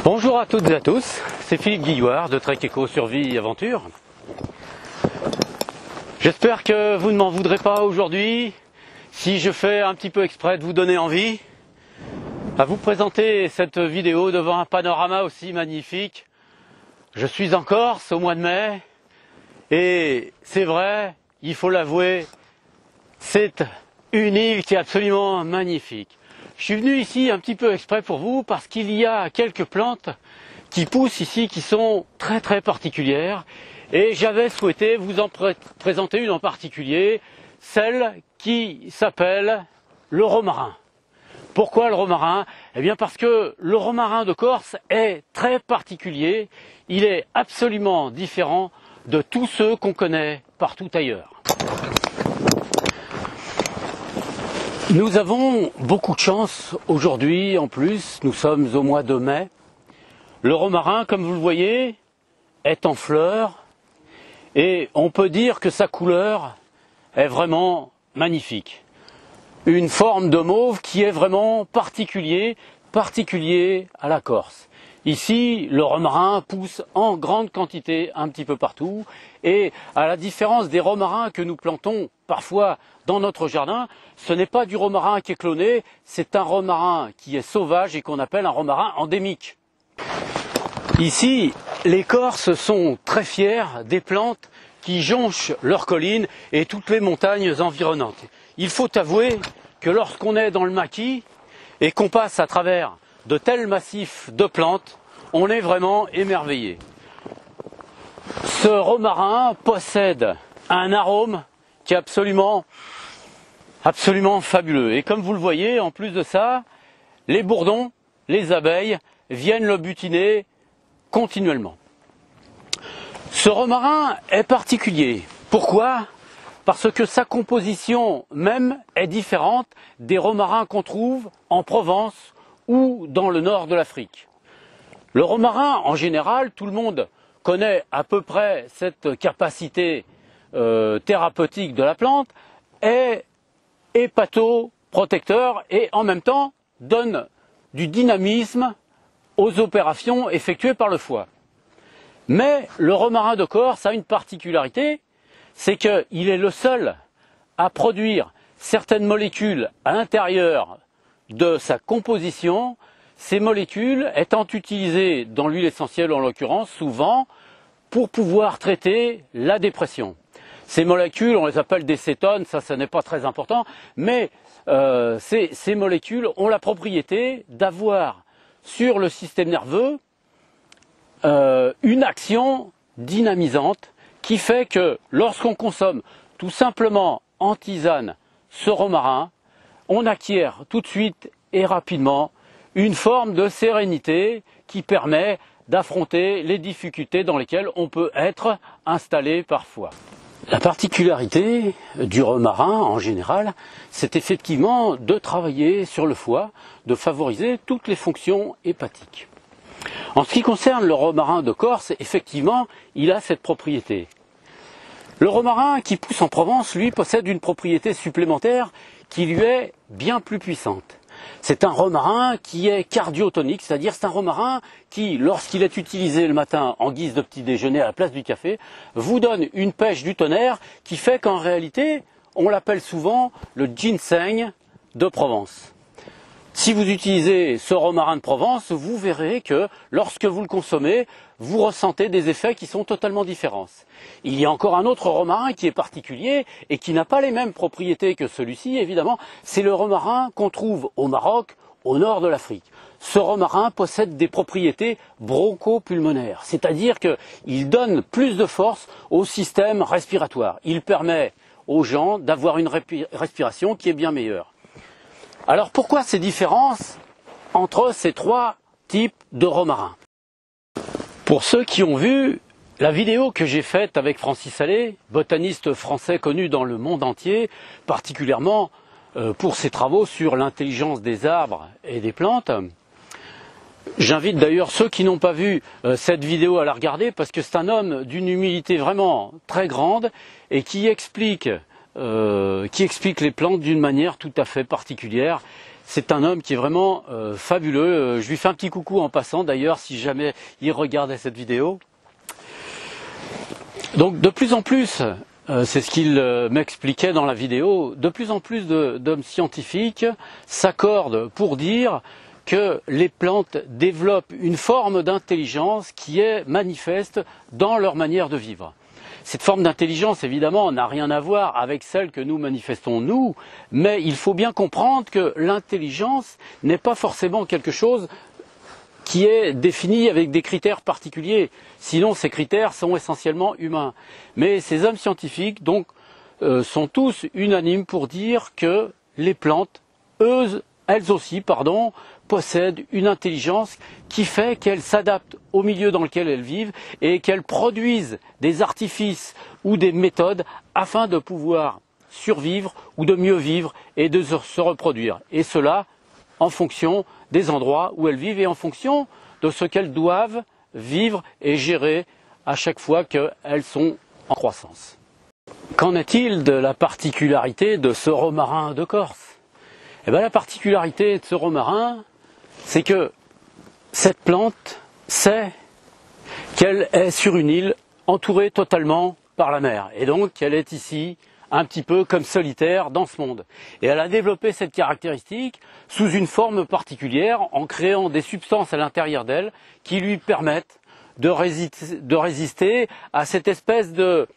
Bonjour à toutes et à tous, c'est Philippe Guillouard de Trek Eco Survie Aventure. J'espère que vous ne m'en voudrez pas aujourd'hui si je fais un petit peu exprès de vous donner envie à vous présenter cette vidéo devant un panorama aussi magnifique. Je suis en Corse au mois de mai et c'est vrai, il faut l'avouer, c'est une île qui est absolument magnifique. Je suis venu ici un petit peu exprès pour vous parce qu'il y a quelques plantes qui poussent ici qui sont très particulières et j'avais souhaité vous en présenter une en particulier, celle qui s'appelle le romarin. Pourquoi le romarin? Eh bien parce que le romarin de Corse est très particulier, il est absolument différent de tous ceux qu'on connaît partout ailleurs. Nous avons beaucoup de chance aujourd'hui, en plus, nous sommes au mois de mai. Le romarin, comme vous le voyez, est en fleurs et on peut dire que sa couleur est vraiment magnifique. Une forme de mauve qui est vraiment particulier à la Corse. Ici, le romarin pousse en grande quantité un petit peu partout et à la différence des romarins que nous plantons parfois dans notre jardin, ce n'est pas du romarin qui est cloné, c'est un romarin qui est sauvage et qu'on appelle un romarin endémique. Ici, les Corses sont très fiers des plantes qui jonchent leurs collines et toutes les montagnes environnantes. Il faut avouer que lorsqu'on est dans le maquis et qu'on passe à travers de tels massifs de plantes, on est vraiment émerveillé. Ce romarin possède un arôme qui est absolument fabuleux. Et comme vous le voyez, en plus de ça, les bourdons, les abeilles viennent le butiner continuellement. Ce romarin est particulier. Pourquoi? Parce que sa composition même est différente des romarins qu'on trouve en Provence ou dans le nord de l'Afrique. Le romarin, en général, tout le monde connaît à peu près cette capacité thérapeutique de la plante, est hépatoprotecteur et en même temps donne du dynamisme aux opérations effectuées par le foie. Mais le romarin de Corse a une particularité, c'est qu'il est le seul à produire certaines molécules à l'intérieur de sa composition, ces molécules étant utilisées dans l'huile essentielle en l'occurrence souvent pour pouvoir traiter la dépression. Ces molécules, on les appelle des cétones, ça n'est pas très important, mais ces molécules ont la propriété d'avoir sur le système nerveux une action dynamisante qui fait que lorsqu'on consomme tout simplement en tisane ce romarin, on acquiert tout de suite et rapidement une forme de sérénité qui permet d'affronter les difficultés dans lesquelles on peut être installé parfois. La particularité du romarin en général, c'est effectivement de travailler sur le foie, de favoriser toutes les fonctions hépatiques. En ce qui concerne le romarin de Corse, effectivement, il a cette propriété. Le romarin qui pousse en Provence, lui, possède une propriété supplémentaire qui lui est bien plus puissante. C'est un romarin qui est cardiotonique, c'est-à-dire c'est un romarin qui, lorsqu'il est utilisé le matin en guise de petit déjeuner à la place du café, vous donne une pêche du tonnerre qui fait qu'en réalité, on l'appelle souvent le ginseng de Provence. si vous utilisez ce romarin de Provence, vous verrez que lorsque vous le consommez, vous ressentez des effets qui sont totalement différents. Il y a encore un autre romarin qui est particulier et qui n'a pas les mêmes propriétés que celui-ci, évidemment, c'est le romarin qu'on trouve au Maroc, au nord de l'Afrique. Ce romarin possède des propriétés bronchopulmonaires, c'est-à-dire qu'il donne plus de force au système respiratoire. Il permet aux gens d'avoir une respiration qui est bien meilleure. Alors pourquoi ces différences entre ces trois types de romarin? Pour ceux qui ont vu la vidéo que j'ai faite avec Francis Allais, botaniste français connu dans le monde entier, particulièrement pour ses travaux sur l'intelligence des arbres et des plantes, j'invite d'ailleurs ceux qui n'ont pas vu cette vidéo à la regarder parce que c'est un homme d'une humilité vraiment très grande et qui explique les plantes d'une manière tout à fait particulière. C'est un homme qui est vraiment fabuleux. Je lui fais un petit coucou en passant d'ailleurs si jamais il regardait cette vidéo. Donc de plus en plus, c'est ce qu'il m'expliquait dans la vidéo, de plus en plus d'hommes scientifiques s'accordent pour dire que les plantes développent une forme d'intelligence qui est manifeste dans leur manière de vivre. Cette forme d'intelligence, évidemment, n'a rien à voir avec celle que nous manifestons nous, mais il faut bien comprendre que l'intelligence n'est pas forcément quelque chose qui est défini avec des critères particuliers. Sinon, ces critères sont essentiellement humains. Mais ces hommes scientifiques, donc, sont tous unanimes pour dire que les plantes, elles aussi, possèdent une intelligence qui fait qu'elles s'adaptent au milieu dans lequel elles vivent et qu'elles produisent des artifices ou des méthodes afin de pouvoir survivre ou de mieux vivre et de se reproduire. Et cela en fonction des endroits où elles vivent et en fonction de ce qu'elles doivent vivre et gérer à chaque fois qu'elles sont en croissance. Qu'en est-il de la particularité de ce romarin de Corse? Eh bien, la particularité de ce romarin, c'est que cette plante sait qu'elle est sur une île entourée totalement par la mer. Et donc qu'elle est ici un petit peu comme solitaire dans ce monde. Et elle a développé cette caractéristique sous une forme particulière en créant des substances à l'intérieur d'elle qui lui permettent de résister à cette espèce de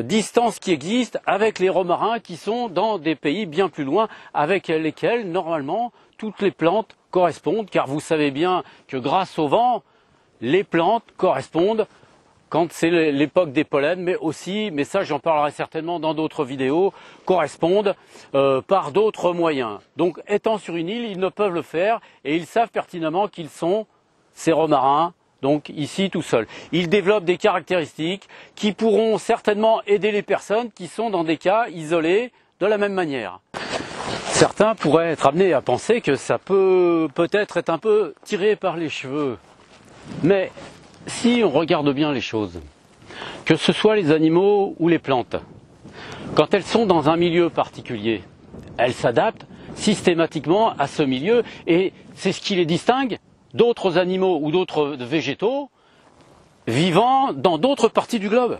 distance qui existe avec les romarins qui sont dans des pays bien plus loin avec lesquels normalement toutes les plantes correspondent, car vous savez bien que grâce au vent, les plantes correspondent quand c'est l'époque des pollens, mais aussi, mais ça j'en parlerai certainement dans d'autres vidéos, correspondent par d'autres moyens. Donc étant sur une île, ils ne peuvent le faire et ils savent pertinemment qu'ils sont ces romarins, donc ici tout seuls. Ils développent des caractéristiques qui pourront certainement aider les personnes qui sont dans des cas isolés de la même manière. Certains pourraient être amenés à penser que ça peut peut-être être un peu tiré par les cheveux. Mais si on regarde bien les choses, que ce soit les animaux ou les plantes, quand elles sont dans un milieu particulier, elles s'adaptent systématiquement à ce milieu et c'est ce qui les distingue d'autres animaux ou d'autres végétaux vivant dans d'autres parties du globe.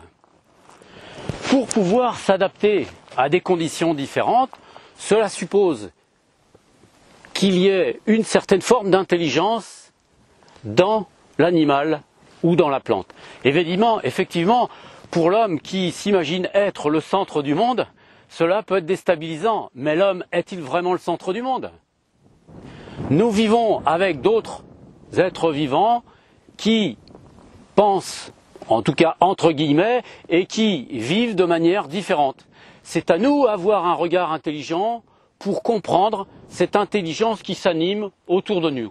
Pour pouvoir s'adapter à des conditions différentes, cela suppose qu'il y ait une certaine forme d'intelligence dans l'animal ou dans la plante. Effectivement, pour l'homme qui s'imagine être le centre du monde, cela peut être déstabilisant. Mais l'homme est-il vraiment le centre du monde? Nous vivons avec d'autres êtres vivants qui pensent, en tout cas entre guillemets, et qui vivent de manière différente. C'est à nous d'avoir un regard intelligent pour comprendre cette intelligence qui s'anime autour de nous.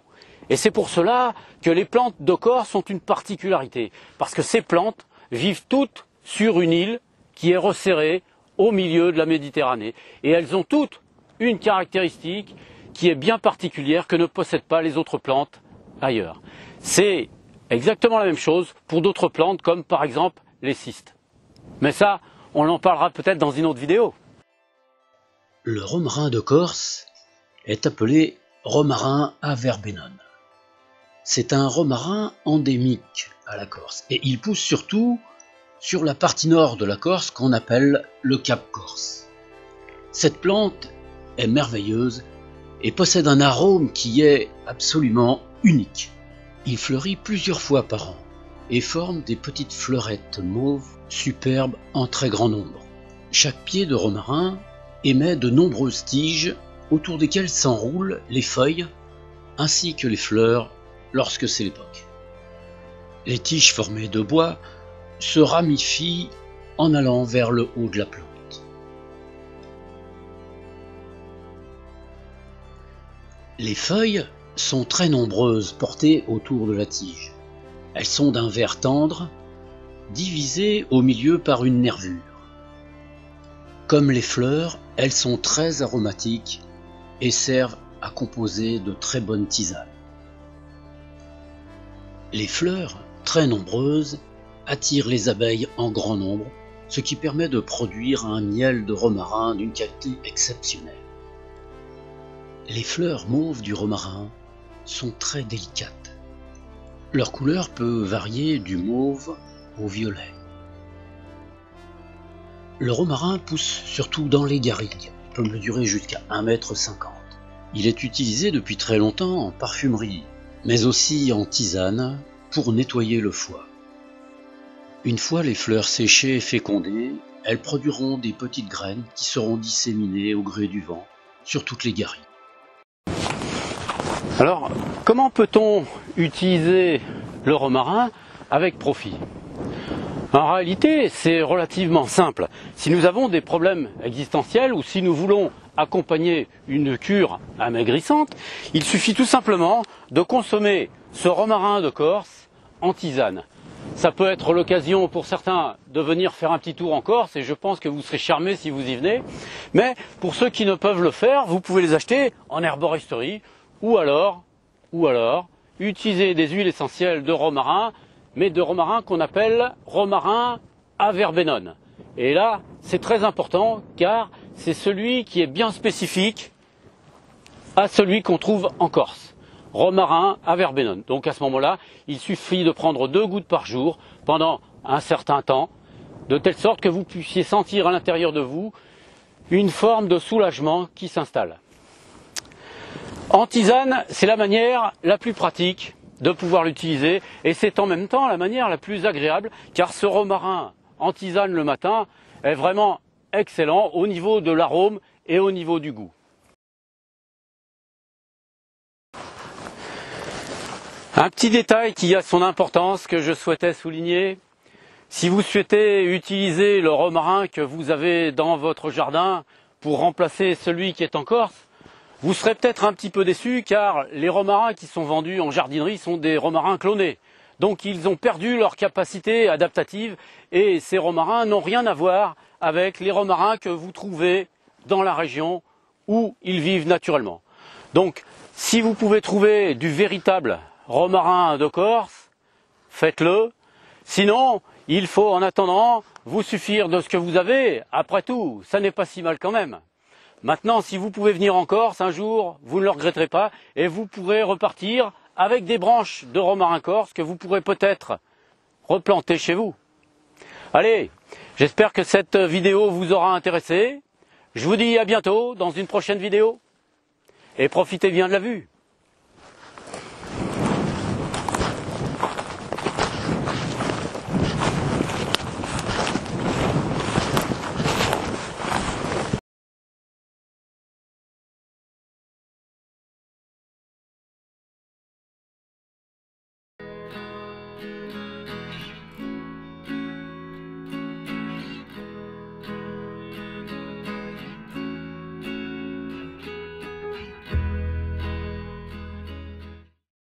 Et c'est pour cela que les plantes de Corse sont une particularité, parce que ces plantes vivent toutes sur une île qui est resserrée au milieu de la Méditerranée. Et elles ont toutes une caractéristique qui est bien particulière que ne possèdent pas les autres plantes ailleurs. C'est exactement la même chose pour d'autres plantes comme par exemple les cystes. Mais ça, on en parlera peut-être dans une autre vidéo. Le romarin de Corse est appelé romarin averbenone. C'est un romarin endémique à la Corse et il pousse surtout sur la partie nord de la Corse qu'on appelle le Cap Corse. Cette plante est merveilleuse et possède un arôme qui est absolument unique. Il fleurit plusieurs fois par an et forme des petites fleurettes mauves superbes en très grand nombre. Chaque pied de romarin émet de nombreuses tiges autour desquelles s'enroulent les feuilles ainsi que les fleurs lorsque c'est l'époque. Les tiges formées de bois se ramifient en allant vers le haut de la plante. Les feuilles sont très nombreuses portées autour de la tige. Elles sont d'un vert tendre, divisées au milieu par une nervure. Comme les fleurs, elles sont très aromatiques et servent à composer de très bonnes tisanes. Les fleurs, très nombreuses, attirent les abeilles en grand nombre, ce qui permet de produire un miel de romarin d'une qualité exceptionnelle. Les fleurs mauves du romarin sont très délicates. Leur couleur peut varier du mauve au violet. Le romarin pousse surtout dans les garrigues, il peut mesurer jusqu'à 1,50 m. Il est utilisé depuis très longtemps en parfumerie, mais aussi en tisane pour nettoyer le foie. Une fois les fleurs séchées et fécondées, elles produiront des petites graines qui seront disséminées au gré du vent sur toutes les garrigues. Alors, comment peut-on utiliser le romarin avec profit? En réalité, c'est relativement simple. Si nous avons des problèmes existentiels ou si nous voulons accompagner une cure amaigrissante, il suffit tout simplement de consommer ce romarin de Corse en tisane. Ça peut être l'occasion pour certains de venir faire un petit tour en Corse et je pense que vous serez charmés si vous y venez. Mais pour ceux qui ne peuvent le faire, vous pouvez les acheter en herboristerie ou alors utiliser des huiles essentielles de romarin, mais de romarin qu'on appelle romarin à verbenone. Et là, c'est très important car c'est celui qui est bien spécifique à celui qu'on trouve en Corse. Romarin à verbenone. Donc à ce moment-là, il suffit de prendre 2 gouttes par jour pendant un certain temps, de telle sorte que vous puissiez sentir à l'intérieur de vous une forme de soulagement qui s'installe. En tisane, c'est la manière la plus pratique de pouvoir l'utiliser et c'est en même temps la manière la plus agréable car ce romarin en tisane le matin est vraiment excellent au niveau de l'arôme et au niveau du goût. Un petit détail qui a son importance que je souhaitais souligner, si vous souhaitez utiliser le romarin que vous avez dans votre jardin pour remplacer celui qui est en Corse, vous serez peut-être un petit peu déçu car les romarins qui sont vendus en jardinerie sont des romarins clonés. Donc ils ont perdu leur capacité adaptative et ces romarins n'ont rien à voir avec les romarins que vous trouvez dans la région où ils vivent naturellement. Donc si vous pouvez trouver du véritable romarin de Corse, faites-le. Sinon, il faut en attendant vous suffire de ce que vous avez. Après tout, ça n'est pas si mal quand même. Maintenant, si vous pouvez venir en Corse un jour, vous ne le regretterez pas et vous pourrez repartir avec des branches de romarin corse que vous pourrez peut-être replanter chez vous. Allez, j'espère que cette vidéo vous aura intéressé. Je vous dis à bientôt dans une prochaine vidéo et profitez bien de la vue.